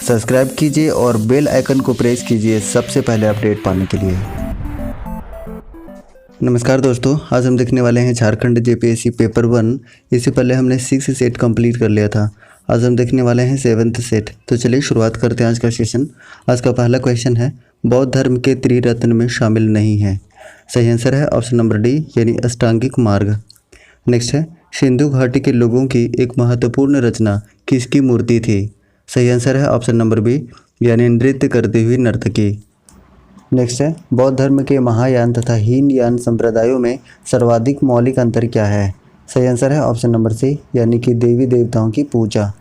Subscribe कीजिए और bell icon को प्रेस कीजिए सबसे पहले अपडेट पाने के लिए। नमस्कार दोस्तों, आज हम देखने वाले हैं झारखंड जेपीएससी पेपर 1। इससे पहले हमने 6 सेट कंप्लीट कर लिया था। आज हम देखने वाले हैं 7th सेट। तो चलिए शुरुआत करते हैं आज का सेशन। आज का पहला क्वेश्चन है, बौद्ध धर्म के त्रिरत्न में शामिल नहीं है। सही आंसर है ऑप्शन नंबर डी यानी अष्टांगिक मार्ग। नेक्स्ट है, सिंधु घाटी के लोगों की एक महत्वपूर्ण रचना किसकी मूर्ति थी। सही आंसर है ऑप्शन नंबर बी यानी नृत्य करती हुई नर्तकी। नेक्स्ट है, बौद्ध धर्म के महायान तथा हीनयान संप्रदायों में सर्वाधिक मौलिक अंतर क्या है। सही आंसर है ऑप्शन नंबर सी यानी कि देवी देवताओं की पूजा।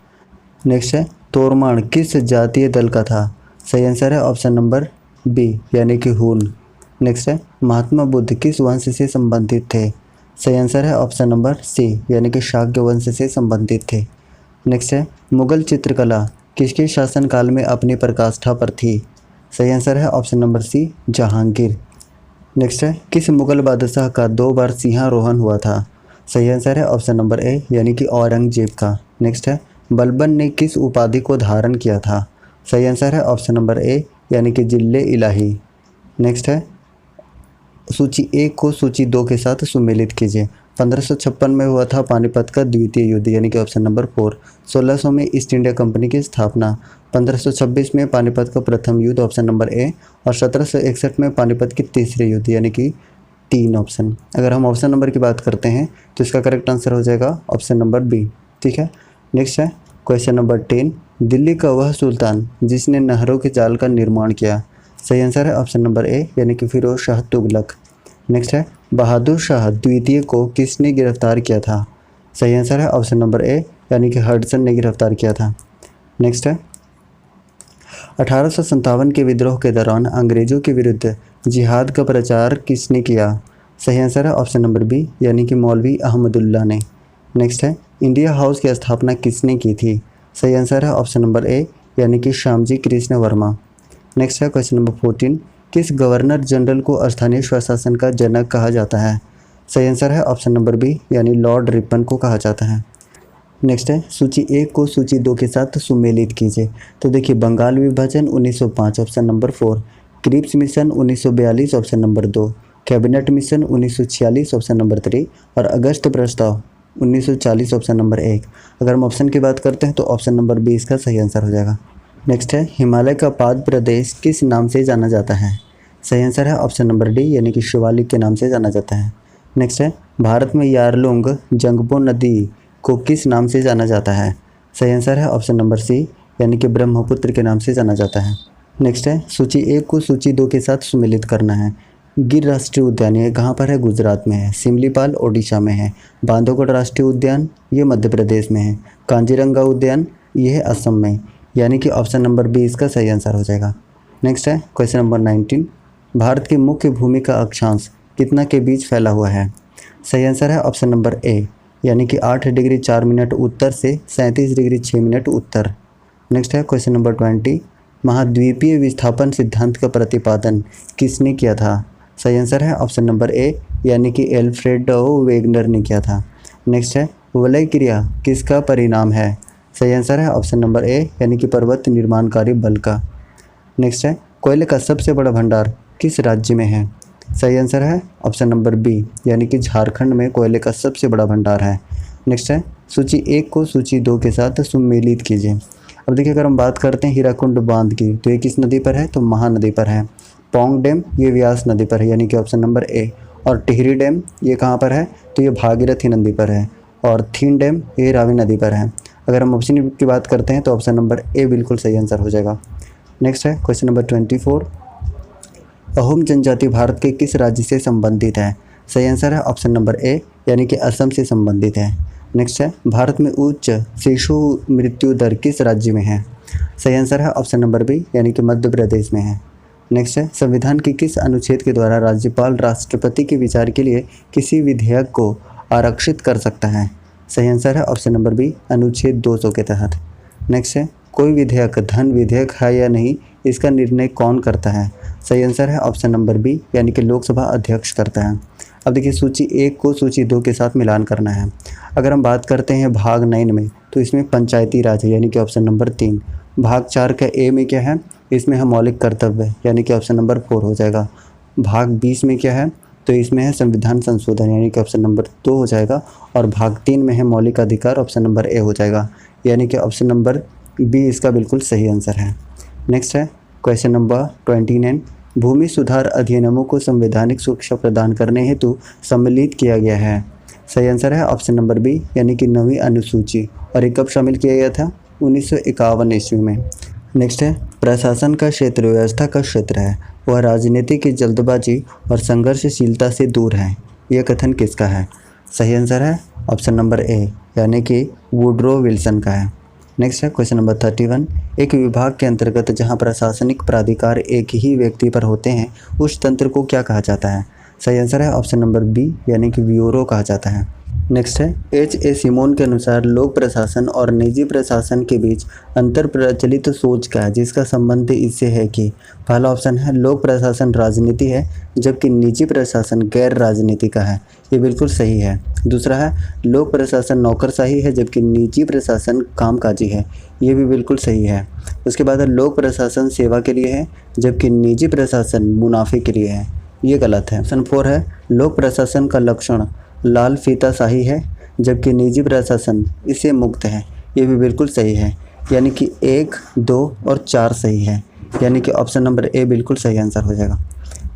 नेक्स्ट है, तोरमाण किस जातीय दल का था। सही आंसर है ऑप्शन नंबर बी यानी कि हून। नेक्स्ट है, महात्मा बुद्ध किस वंश से संबंधित थे। सही आंसर है ऑप्शन नंबर सी यानी कि शाक्य वंश से संबंधित थे। नेक्स्ट है, मुगल चित्रकला किसके शासनकाल में अपनी पराकाष्ठा पर थी। सही आंसर है option number C Jahangir. Next है, किस मुगल बादशाह का 2 बार सिंहारोहण हुआ था। सही आंसर है ऑप्शन नंबर ए यानी कि औरंगजेब का। नेक्स्ट है, बलबन ने किस उपाधि को धारण किया था। सही आंसर है ऑप्शन नंबर ए यानी कि जिले इलाही। नेक्स्ट है, सूची 1 को सूची 2 के साथ सुमेलित कीजिए। 1556 में हुआ था पानीपत का द्वितीय युद्ध यानी कि ऑप्शन नंबर 4। 1600 में ईस्ट इंडिया कंपनी की स्थापना। 1526 में पानीपत का प्रथम युद्ध ऑप्शन नंबर ए। और 1761 में पानीपत की तीसरे युद्ध यानी कि 3 ऑप्शन। अगर हम ऑप्शन नंबर की बात करते हैं तो इसका करेक्ट आंसर हो जाएगा ऑप्शन नंबर बी। ठीक है। नेक्स्ट है क्वेश्चन नंबर 10, दिल्ली का वह सुल्तान जिसने नहरों के जाल का निर्माण किया। सही आंसर है ऑप्शन नंबर ए यानी कि फिरोज शाह तुगलक। नेक्स्ट है, बहादुर शाह द्वितीय को किसने गिरफ्तार किया था। सही आंसर है ऑप्शन नंबर ए यानी कि हडसन ने गिरफ्तार किया था। नेक्स्ट है, 1857 के विद्रोह के दौरान अंग्रेजों के विरुद्ध जिहाद का प्रचार किसने किया। सही आंसर है ऑप्शन नंबर बी यानी कि मौलवी अहमदुल्ला ने। नेक्स्ट है, इंडिया हाउस की स्थापना किसने की थी। सही आंसर है ऑप्शन नंबर ए यानी कि श्यामजी कृष्ण वर्मा। नेक्स्ट है क्वेश्चन नंबर 14, किस गवर्नर जनरल को स्थानीय स्वशासन का जनक कहा जाता है। सही आंसर है ऑप्शन नंबर बी यानी लॉर्ड रिपन को कहा जाता है। नेक्स्ट है, सूची 1 को सूची 2 के साथ सुमेलित कीजिए। तो देखिए, बंगाल विभाजन 1905 option number 4, Cripps mission 1942 option number 2, cabinet mission 1946 option number 3 और अगस्त प्रस्ताव 1940 ऑप्शन नंबर 1। अगर हम ऑप्शन की बात करते हैं तो ऑप्शन नंबर बी इसका सही आंसर हो जाएगा। नेक्स्ट है, हिमालय का पाद प्रदेश किस नाम से जाना जाता है। सही आंसर है ऑप्शन नंबर डी यानी कि शिवालिक के नाम से जाना जाता है। नेक्स्ट है, भारत में यारलुंग जंगबो नदी को किस नाम से जाना जाता है। सही आंसर है ऑप्शन नंबर सी यानी कि ब्रह्मपुत्र के नाम से जाना जाता है। नेक्स्ट है, सूची 1 को सूची 2 के साथ सुमेलित करना है। गिर राष्ट्रीय उद्यान ये कहाँ पर है, गुजरात में है। सिमलीपाल ओडिशा में है। बांधवगढ़ राष्ट्रीय उद्यान ये मध्य प्रदेश में है। कांजीरंगा उद्यान ये है असम में, यानी कि ऑप्शन नंबर बी इसका सही आंसर हो जाएगा। नेक्स्ट है क्वेश्चन नंबर 19, भारत की मुख्य भूमि का अक्षांश कितना के बीच फैला हुआ है। सही आंसर है ऑप्शन नंबर ए यानी कि 8 डिग्री 4 मिनट उत्तर से 37 डिग्री 6 मिनट उत्तर। नेक्स्ट है क्वेश्चन नंबर 20, महाद्वीपीय विस्थापन सिद्धांत का प्रतिपादन किसने किया था। सही आंसर है ऑप्शन नंबर ए यानी कि एल्फ्रेडो वेगनर ने किया था। नेक्स्ट है, वलय क्रिया किसका परिणाम है। सही आंसर है ऑप्शन नंबर ए यानी कि पर्वत निर्माणकारी बल का। नेक्स्ट है, कोयले का सबसे बड़ा भंडार किस राज्य में है। सही आंसर है ऑप्शन नंबर बी यानी कि झारखंड में कोयले का सबसे बड़ा भंडार है। नेक्स्ट है, सूची 1 को सूची 2 के साथ सुमेलित कीजिए। अब देखिए, अगर हम बात करते हैं हीराकुंड बांध की तो ये किस नदी पर है, तो महानदी पर है। पौंग डैम ये व्यास नदी पर है यानी कि ऑप्शन नंबर ए। और टिहरी डैम ये कहाँ पर है, तो ये भागीरथी नदी पर है। और थीन डैम ये रावी नदी पर है। अगर हम ऑप्शन की बात करते हैं तो ऑप्शन नंबर ए बिल्कुल सही आंसर हो जाएगा। नेक्स्ट है क्वेश्चन नंबर 24, अहोम जनजाति भारत के किस राज्य से संबंधित है। सही आंसर है ऑप्शन नंबर ए यानी कि असम से संबंधित है। नेक्स्ट है, भारत में उच्च शिशु मृत्यु दर किस राज्य में है। सही आंसर है ऑप्शन नंबर बी यानी कि मध्य प्रदेश में है। नेक्स्ट है, संविधान के किस अनुच्छेद के द्वारा राज्यपाल राष्ट्रपति के विचार के लिए किसी विधेयक को आरक्षित कर सकता है। सही आंसर है ऑप्शन नंबर बी अनुच्छेद 200 के तहत। नेक्स्ट है, कोई विधेयक धन विधेयक है या नहीं इसका निर्णय कौन करता है। सही आंसर है ऑप्शन नंबर बी यानी कि लोकसभा अध्यक्ष करता है। अब देखिए, सूची 1 को सूची 2 के साथ मिलान करना है। अगर हम बात करते हैं भाग 9 में तो इसमें पंचायती राज है यानी कि ऑप्शन नंबर 3। भाग 4 का ए में क्या है, इसमें है मौलिक कर्तव्य यानी कि ऑप्शन नंबर 4 हो जाएगा। भाग 20 में क्या है, तो इसमें है संविधान संशोधन यानी कि ऑप्शन नंबर 2 हो जाएगा। और भाग 3 में है मौलिक अधिकार, ऑप्शन नंबर ए हो जाएगा यानी कि ऑप्शन नंबर बी इसका बिल्कुल सही आंसर है। नेक्स्ट है क्वेश्चन नंबर 29। भूमि सुधार अधिनियमों को संवैधानिक सुरक्षा प्रदान करने हेतु सम्मिलित किया गया है। सही आंसर है ऑप्शन नंबर बी यानी कि 9वीं अनुसूची। और ये कब शामिल किया गया था, 1951 ईस्वी में। नेक्स्ट है प्रशासन का क्षेत्र व्यवस्था का क्षेत्र है, वह राजनीति की जल्दबाजी और संघर्षशीलता से दूर है। यह कथन किसका है। सही आंसर है ऑप्शन नंबर ए यानी कि वुड्रो विल्सन का है। नेक्स्ट है क्वेश्चन नंबर 31। एक विभाग के अंतर्गत जहां प्रशासनिक प्राधिकार एक ही व्यक्ति पर होते हैं उस तंत्र को क्या कहा जाता है। सही आंसर है ऑप्शन नंबर बी यानी कि ब्यूरो कहा जाता है। नेक्स्ट है H.A. सिमोन के अनुसार लोक प्रशासन और निजी प्रशासन के बीच अंतर प्रचलित सोच का है जिसका संबंध इससे है कि पहला ऑप्शन है लोक प्रशासन राजनीति है जबकि निजी प्रशासन गैर राजनीति का है। ये बिल्कुल सही है। दूसरा है लोक प्रशासन नौकरशाही है जबकि निजी प्रशासन कामकाजी है। ये भी बिल्कुल सही है। उसके बाद है लोक प्रशासन सेवा के लिए है जबकि निजी प्रशासन मुनाफे के लिए है। ये गलत है। ऑप्शन 4 है लोक प्रशासन का लक्षण लाल फीताशाही है जबकि निजी प्रशासन इससे मुक्त है। ये भी बिल्कुल सही है यानी कि 1, 2 और 4 सही है यानी कि ऑप्शन नंबर ए बिल्कुल सही आंसर हो जाएगा।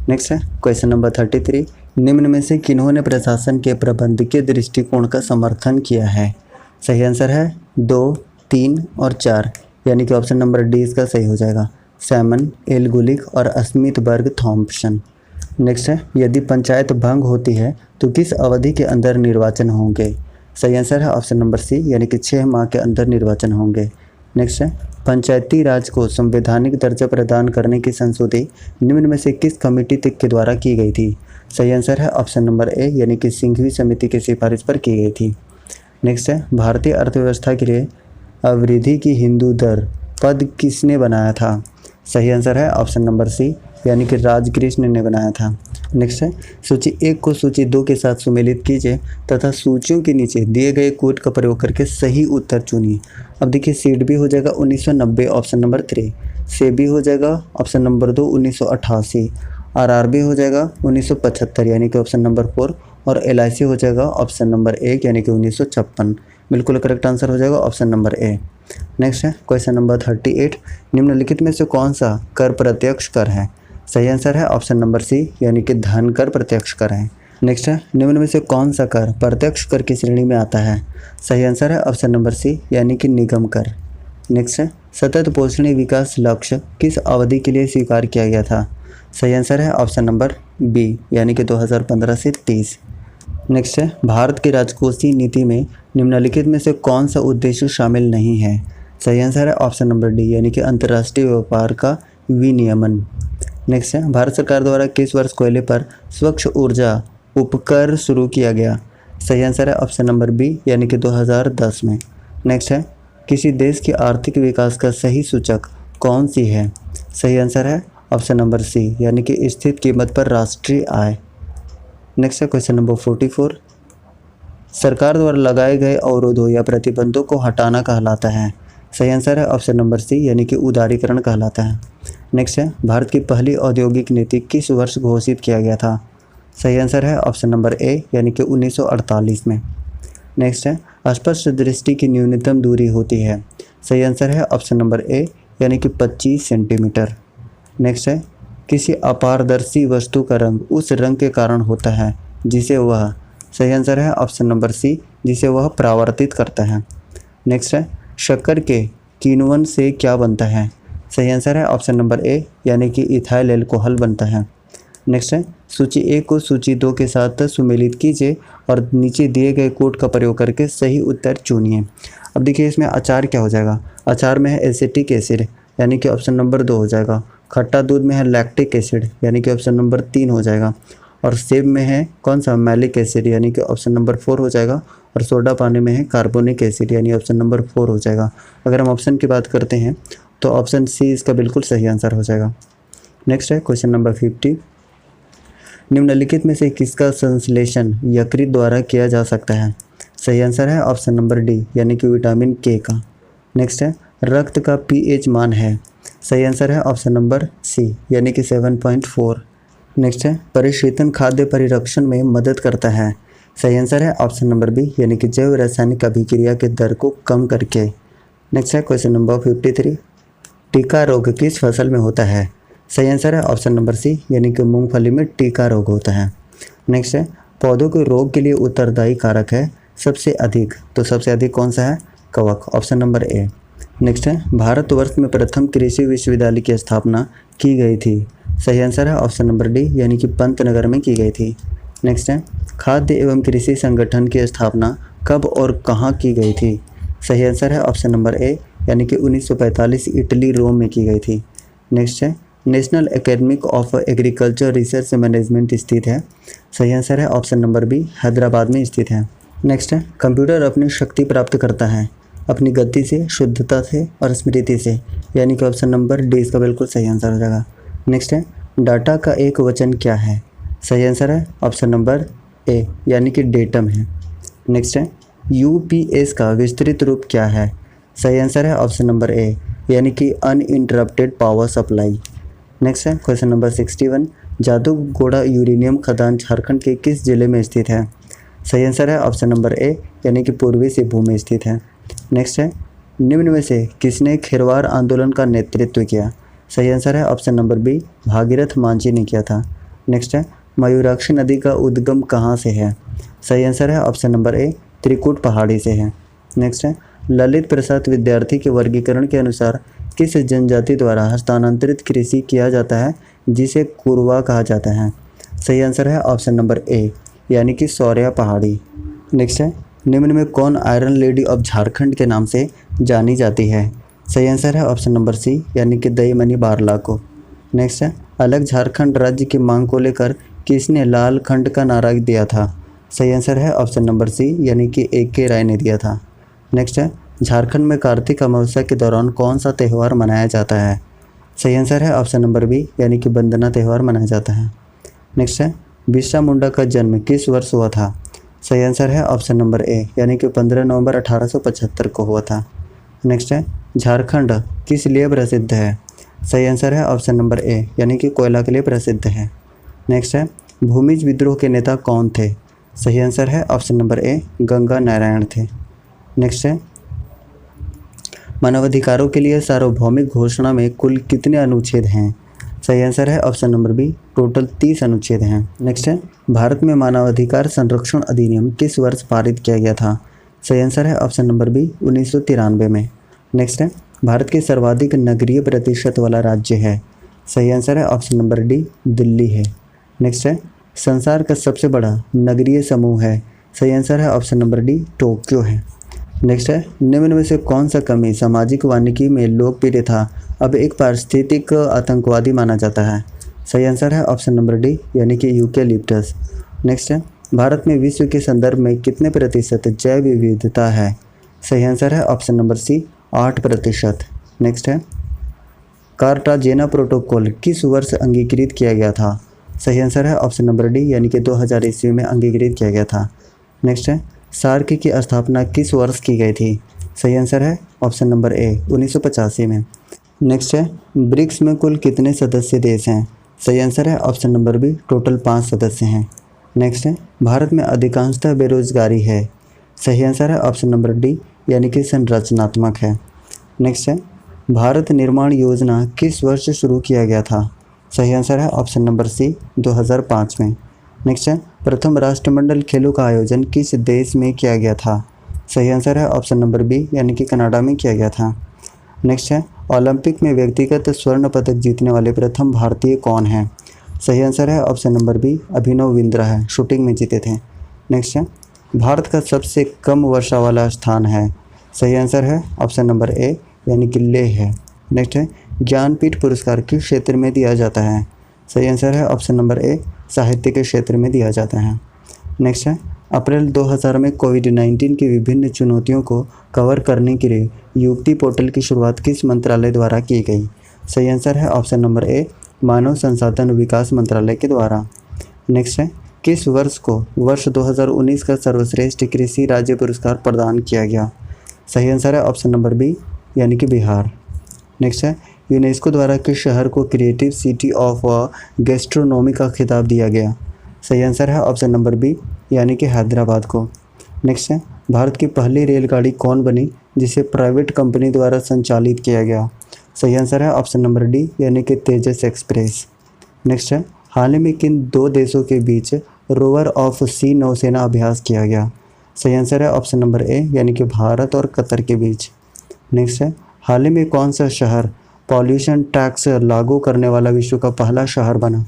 नेक्स्ट है क्वेश्चन नंबर 33। निम्न में से किन्होंने प्रशासन के प्रबंधकीय दृष्टिकोण का समर्थन किया है। सही आंसर है 2, 3 और 4 यानी कि ऑप्शन नंबर डी इसका सही हो जाएगा। सैमन, एल गुलिक और स्मिथबर्ग थॉम्पसन। नेक्स्ट है यदि पंचायत भंग होती है तो किस अवधि के अंदर निर्वाचन होंगे। सही आंसर है ऑप्शन नंबर सी यानी कि 6 माह के अंदर निर्वाचन होंगे। नेक्स्ट है पंचायती राज को संवैधानिक दर्जा प्रदान करने की संशोधन निम्न में से किस कमेटी के द्वारा की गई थी। सही आंसर है ऑप्शन नंबर ए यानी कि सिंघवी समिति की सिफारिश पर की गई थी। नेक्स्ट है भारतीय अर्थव्यवस्था के लिए अवृद्धि की हिंदू दर पद किसने बनाया था। सही आंसर है ऑप्शन नंबर सी यानी कि राजकृष्ण ने बनाया था। नेक्स्ट है सूची 1 को सूची 2 के साथ सुमेलित कीजिए तथा सूचियों के नीचे दिए गए कोड का प्रयोग करके सही उत्तर चुनिए। अब देखिए सीड भी हो जाएगा 1990 ऑप्शन नंबर 3, से भी हो जाएगा ऑप्शन नंबर 2 1988, RRB हो जाएगा 1975 यानी कि ऑप्शन नंबर 4 और LIC हो जाएगा ऑप्शन नंबर 1 यानी कि 1956। बिल्कुल करेक्ट आंसर हो जाएगा ऑप्शन नंबर ए। नेक्स्ट है क्वेश्चन नंबर 38। निम्नलिखित में से कौन सा कर प्रत्यक्ष कर है। सही आंसर है ऑप्शन नंबर सी यानी कि धन कर प्रत्यक्ष कर है। नेक्स्ट है निम्न में से कौन सा कर प्रत्यक्ष कर की श्रेणी में आता है। सही आंसर है ऑप्शन नंबर सी यानी कि निगम कर। नेक्स्ट है सतत पोषणीय विकास लक्ष्य किस अवधि के लिए स्वीकार किया गया था। सही आंसर है ऑप्शन नंबर बी यानी कि 2015 से 30। नेक्स्ट है भारत की राजकोषीय नीति में निम्नलिखित में से कौन सा उद्देश्य शामिल नहीं है। सही आंसर है ऑप्शन नंबर डी यानी कि अंतर्राष्ट्रीय व्यापार का विनियमन। नेक्स्ट है भारत सरकार द्वारा किस वर्ष कोयले पर स्वच्छ ऊर्जा उपकर शुरू किया गया। सही आंसर है ऑप्शन नंबर बी यानी कि 2010 में। नेक्स्ट है किसी देश के आर्थिक विकास का सही सूचक कौन सी है। सही आंसर है ऑप्शन नंबर सी यानी कि स्थिर कीमत पर राष्ट्रीय आय। नेक्स्ट है क्वेश्चन नंबर 44। सरकार द्वारा लगाए गए अवरोधों या प्रतिबंधों को हटाना कहलाता है। सही आंसर है ऑप्शन नंबर सी यानी कि उदारीकरण कहलाता है। नेक्स्ट है भारत की पहली औद्योगिक नीति किस वर्ष घोषित किया गया था। सही आंसर है ऑप्शन नंबर ए यानी कि 1948 में। नेक्स्ट है अस्पष्ट दृष्टि की न्यूनतम दूरी होती है। सही आंसर है ऑप्शन नंबर ए यानी कि 25 सेंटीमीटर। नेक्स्ट है किसी अपारदर्शी वस्तु का रंग उस रंग के कारण होता है जिसे वह। सही आंसर है ऑप्शन नंबर सी जिसे वह परावर्तित करता है। नेक्स्ट है शक्कर के किण्वन से क्या बनता है। सही आंसर है ऑप्शन नंबर ए यानी कि इथाइल अल्कोहल बनता है। नेक्स्ट है सूची 1 को सूची 2 के साथ सुमेलित कीजिए और नीचे दिए गए कोड का प्रयोग करके सही उत्तर चुनिए। अब देखिए इसमें अचार क्या हो जाएगा। अचार में है एसिटिक एसिड यानी कि ऑप्शन नंबर 2 हो जाएगा। खट्टा दूध में है लैक्टिक एसिड यानी कि ऑप्शन नंबर 3 हो जाएगा। और सेब में है कौन सा मैलिक एसिड यानी कि ऑप्शन नंबर 4 हो जाएगा। और सोडा पानी में है कार्बोनिक एसिड यानी ऑप्शन नंबर 4 हो जाएगा। अगर हम ऑप्शन की बात करते हैं तो ऑप्शन सी इसका बिल्कुल सही आंसर हो जाएगा। नेक्स्ट है क्वेश्चन नंबर 50। निम्नलिखित में से किसका संश्लेषण यकृत द्वारा किया जा सकता है। सही आंसर है ऑप्शन नंबर डी यानी कि विटामिन के का। नेक्स्ट है रक्त का पीएच मान है? सही आंसर है ऑप्शन नंबर सी यानी कि 7.4। नेक्स्ट है, परिशीतन खाद्य परिरक्षण में मदद करता है? सही आंसर है ऑप्शन नंबर बी यानी कि जैव रासायनिक अभिक्रिया के दर को कम करके। नेक्स्ट है क्वेश्चन नंबर 53, टीका रोग किस फसल में होता है? सही आंसर है ऑप्शन नंबर सी यानी कि मूंगफली में टीका रोग होता है। नेक्स्ट है, पौधों के रोग के लिए उत्तरदायी कारक है सबसे अधिक, तो सबसे अधिक कौन सा है? कवक, ऑप्शन नंबर ए। नेक्स्ट है, भारतवर्ष में प्रथम कृषि विश्वविद्यालय की स्थापना की गई थी? सही आंसर है ऑप्शन नंबर डी यानी कि पंतनगर में की गई थी। नेक्स्ट है, खाद्य एवं कृषि संगठन की स्थापना कब और कहाँ की गई थी? सही आंसर है ऑप्शन नंबर ए यानी कि 1945 इटली रोम में की गई थी। नेक्स्ट है, national academy of agriculture research management स्थित है? सही आंसर है ऑप्शन नंबर बी हैदराबाद में स्थित है। नेक्स्ट है, कंप्यूटर अपनी शक्ति प्राप्त करता है अपनी गति से, शुद्धता से और स्मृति से, यानी कि ऑप्शन नंबर डी इसका बिल्कुल सही आंसर हो जाएगा। नेक्स्ट है, डाटा का एक वचन क्या है? सही आंसर है ऑप्शन नंबर ए यानी कि डेटम है। नेक्स्ट है, यूपीएस का विस्तृत रूप क्या है? सही आंसर है ऑप्शन नंबर ए यानी कि अनइंटरप्टेड पावर सप्लाई। नेक्स्ट है क्वेश्चन नंबर 61, जादूगोड़ा यूरेनियम खदान झारखंड के किस जिले में स्थित है? सही आंसर है ऑप्शन नंबर ए यानी कि पूर्वी सिंहभूम में स्थित है। नेक्स्ट है, निम्न में से किसने खेरवार आंदोलन का नेतृत्व किया? सही आंसर है option number B Bhagirath Manjhi ने किया था। नेक्स्ट है, मयूराक्षी नदी का उद्गम कहाँ से है? सही आंसर है ऑप्शन नंबर ए त्रिकुट पहाड़ी से है। नेक्स्ट है, ललित प्रसाद विद्यार्थी के वर्गीकरण के अनुसार किस जनजाति द्वारा हस्तांतरित कृषि किया जाता है जिसे कुरवा कहा जाता है? सही आंसर है ऑप्शन नंबर ए यानी कि सौर्या पहाड़ी। नेक्स्ट है, निम्न में कौन आयरन लेडी ऑफ झारखंड के नाम से जानी जाती है? सही आंसर है ऑप्शन नंबर सी यानी कि दईमनी बारला को। नेक्स्ट है, अलग झारखंड राज्य की मांग को लेकर किसने लाल खंड का नारा दिया था? सही आंसर है ऑप्शन नंबर सी यानी कि AK राय ने दिया था। नेक्स्ट है, झारखंड में कार्तिक अमावस्या के दौरान कौन सा त्यौहार मनाया जाता है? सही आंसर है ऑप्शन नंबर बी यानी कि बंदना त्यौहार मनाया जाता है। नेक्स्ट है, बिरसा मुंडा का जन्म किस वर्ष हुआ था? सही आंसर है ऑप्शन नंबर ए यानी कि 15 नवंबर 1875 को हुआ था। नेक्स्ट है, झारखंड किस लिए प्रसिद्ध है? सही आंसर है ऑप्शन नंबर ए यानी कि कोयला के लिए प्रसिद्ध है। नेक्स्ट है, भूमिज विद्रोह के नेता कौन थे? सही आंसर है option number A Ganga Narayan थे। नेक्स्ट है, मानवाधिकारों के लिए सार्वभौमिक घोषणा में कुल कितने अनुच्छेद हैं? सही आंसर है ऑप्शन नंबर बी टोटल 30 अनुच्छेद हैं। नेक्स्ट है, भारत में मानवाधिकार संरक्षण अधिनियम किस वर्ष पारित किया गया था? सही आंसर है ऑप्शन नंबर बी 1993 में। नेक्स्ट है, भारत के सर्वाधिक नगरीय प्रतिशत वाला राज्य है? सही आंसर है ऑप्शन नंबर डी दिल्ली है। नेक्स्ट है, संसार का सबसे बड़ा नगरीय समूह है? सही आंसर है ऑप्शन नंबर डी टोक्यो है। नेक्स्ट है, निम्न में से कौन सा कमी सामाजिक वानिकी में लोकप्रिय था अब एक पारिस्थितिक आतंकवादी माना जाता है? सही आंसर है ऑप्शन नंबर डी यानी कि यूकेलिप्टस। नेक्स्ट है, भारत में विश्व के संदर्भ में कितने प्रतिशत जैव विविधता है? सही आंसर है ऑप्शन नंबर सी 8%। नेक्स्ट है, कार्टाजेना प्रोटोकॉल किस वर्ष अंगीकृत किया गया था? सही आंसर है ऑप्शन नंबर डी यानी कि 2000 ईस्वी में अंगीकृत किया गया था। नेक्स्ट है, सार्क की स्थापना किस वर्ष की गई थी? सही आंसर है ऑप्शन नंबर ए 1985 में। नेक्स्ट है, ब्रिक्स में कुल कितने सदस्य देश हैं? सही आंसर है ऑप्शन नंबर बी टोटल 5 सदस्य हैं। नेक्स्ट है, भारत में अधिकांशतः बेरोजगारी है? सही आंसर है ऑप्शन नंबर डी यानी कि संरचनात्मक है। नेक्स्ट है, भारत निर्माण योजना किस वर्ष शुरू किया गया था? सही आंसर है ऑप्शन नंबर सी 2005 में। नेक्स्ट है, प्रथम राष्ट्रमंडल खेलों का आयोजन किस देश में किया गया था? सही आंसर है ऑप्शन नंबर बी यानी कि कनाडा में किया गया था। नेक्स्ट है, ओलंपिक में व्यक्तिगत स्वर्ण पदक जीतने वाले प्रथम भारतीय कौन हैं? सही आंसर है option number B Abhinav Bindra है, शूटिंग में जीते थे। नेक्स्ट है, भारत का सबसे कम वर्षा वाला स्थान है? सही आंसर है ऑप्शन नंबर ए यानी कि लेह है। नेक्स्ट है, ज्ञानपीठ पुरस्कार किस क्षेत्र में दिया जाता है? सही आंसर है ऑप्शन नंबर ए साहित्य के क्षेत्र में दिया जाता है। नेक्स्ट है, अप्रैल 2000 में कोविड-19 की विभिन्न चुनौतियों को कवर करने के लिए युक्ति पोर्टल की शुरुआत किस मंत्रालय द्वारा की गई? सही आंसर है ऑप्शन नंबर ए मानव संसाधन विकास मंत्रालय के द्वारा। नेक्स्ट है, किस वर्ष को वर्ष 2019 का सर्वश्रेष्ठ कृषि राज्य पुरस्कार प्रदान किया गया? सही आंसर है ऑप्शन नंबर बी यानी कि बिहार। नेक्स्ट है, यूनेस्को द्वारा किस शहर को क्रिएटिव सिटी ऑफ गैस्ट्रोनॉमी का खिताब दिया गया? सही आंसर है ऑप्शन नंबर बी, यानी कि हैदराबाद को। नेक्स्ट है, भारत की पहली रेलगाड़ी कौन बनी जिसे प्राइवेट कंपनी द्वारा संचालित किया गया? सही आंसर है ऑप्शन नंबर डी, यानी कि तेजस एक्सप्रेस। नेक्स्ट है, हाल ही में किन दो देशों के बीच रोवर ऑफ सी नौसेना अभ्यास किया गया? सही आंसर है ऑप्शन नंबर ए, यानी कि भारत और कतर के बीच। नेक्स्ट है, हाल ही में कौन सा शहर पॉल्यूशन टैक्स लागू करने वाला विश्व का पहला शहर बना?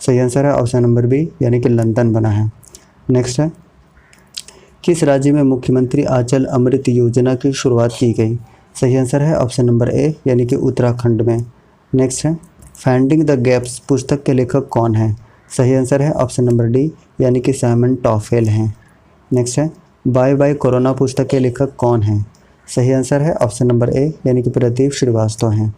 सही आंसर है ऑप्शन नंबर बी, यानी कि लंदन बना है। नेक्स्ट है, किस राज्य में मुख्यमंत्री आंचल अमृत योजना की शुरुआत की गई? सही आंसर है ऑप्शन नंबर ए, यानी कि उत्तराखंड में। नेक्स्ट है, फाइंडिंग द गैप्स पुस्तक के लेखक कौन हैं? सही आंसर है ऑप्शन नंबर डी, यानी कि साइमन टॉफेल हैं। नेक्स्ट है, बाय बाय कोरोना पुस्तक के लेखक कौन हैं? सही आंसर है ऑप्शन नंबर ए, यानी कि प्रदीप श्रीवास्तव हैं।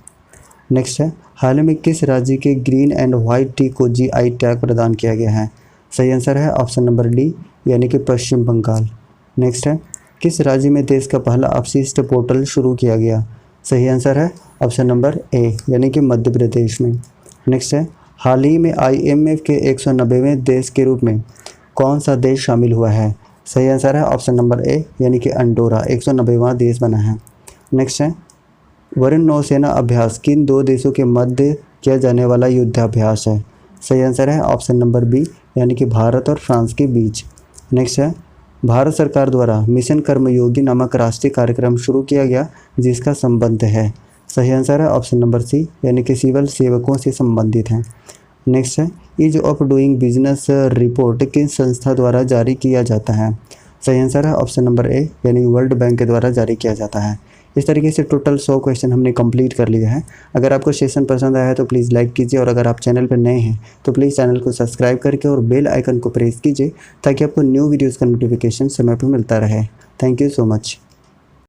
नेक्स्ट है, हाल ही में किस राज्य के ग्रीन एंड वाइट टी को जीआई टैग प्रदान किया गया है? सही आंसर है ऑप्शन नंबर डी, यानी कि पश्चिम बंगाल। नेक्स्ट है, किस राज्य में देश का पहला अपशिष्ट पोर्टल शुरू किया गया? सही आंसर है ऑप्शन नंबर ए, यानी कि मध्य प्रदेश में। नेक्स्ट है, हाल ही में IMF के 190वें देश के रूप में कौन सा देश शामिल हुआ है? सही आंसर है ऑप्शन नंबर ए, यानी कि अंडोरा 190वां देश बना है। नेक्स्ट है, वरुण नौसेना अभ्यास किन दो देशों के मध्य किया जाने वाला युद्धाभ्यास है? सही आंसर है ऑप्शन नंबर बी, यानी कि भारत और फ्रांस के बीच। नेक्स्ट है, भारत सरकार द्वारा मिशन कर्मयोगी नामक राष्ट्रीय कार्यक्रम शुरू किया गया जिसका संबंध है? सही आंसर है ऑप्शन नंबर सी, यानी कि सिविल सेवकों से संबंधित हैं। नेक्स्ट है, ease of doing business report किस संस्था द्वारा जारी किया जाता है? सही आंसर है ऑप्शन नंबर ए, यानी वर्ल्ड बैंक के द्वारा जारी किया जाता है। इस तरीके से टोटल 100 क्वेश्चन हमने कंप्लीट कर लिया है। अगर आपको सेशन पसंद आया है तो प्लीज़ लाइक कीजिए, और अगर आप चैनल पर नए हैं तो प्लीज़ चैनल को सब्सक्राइब करके और बेल आइकन को प्रेस कीजिए ताकि आपको न्यू वीडियोज़ का नोटिफिकेशन समय पर मिलता रहे। Thank you so much.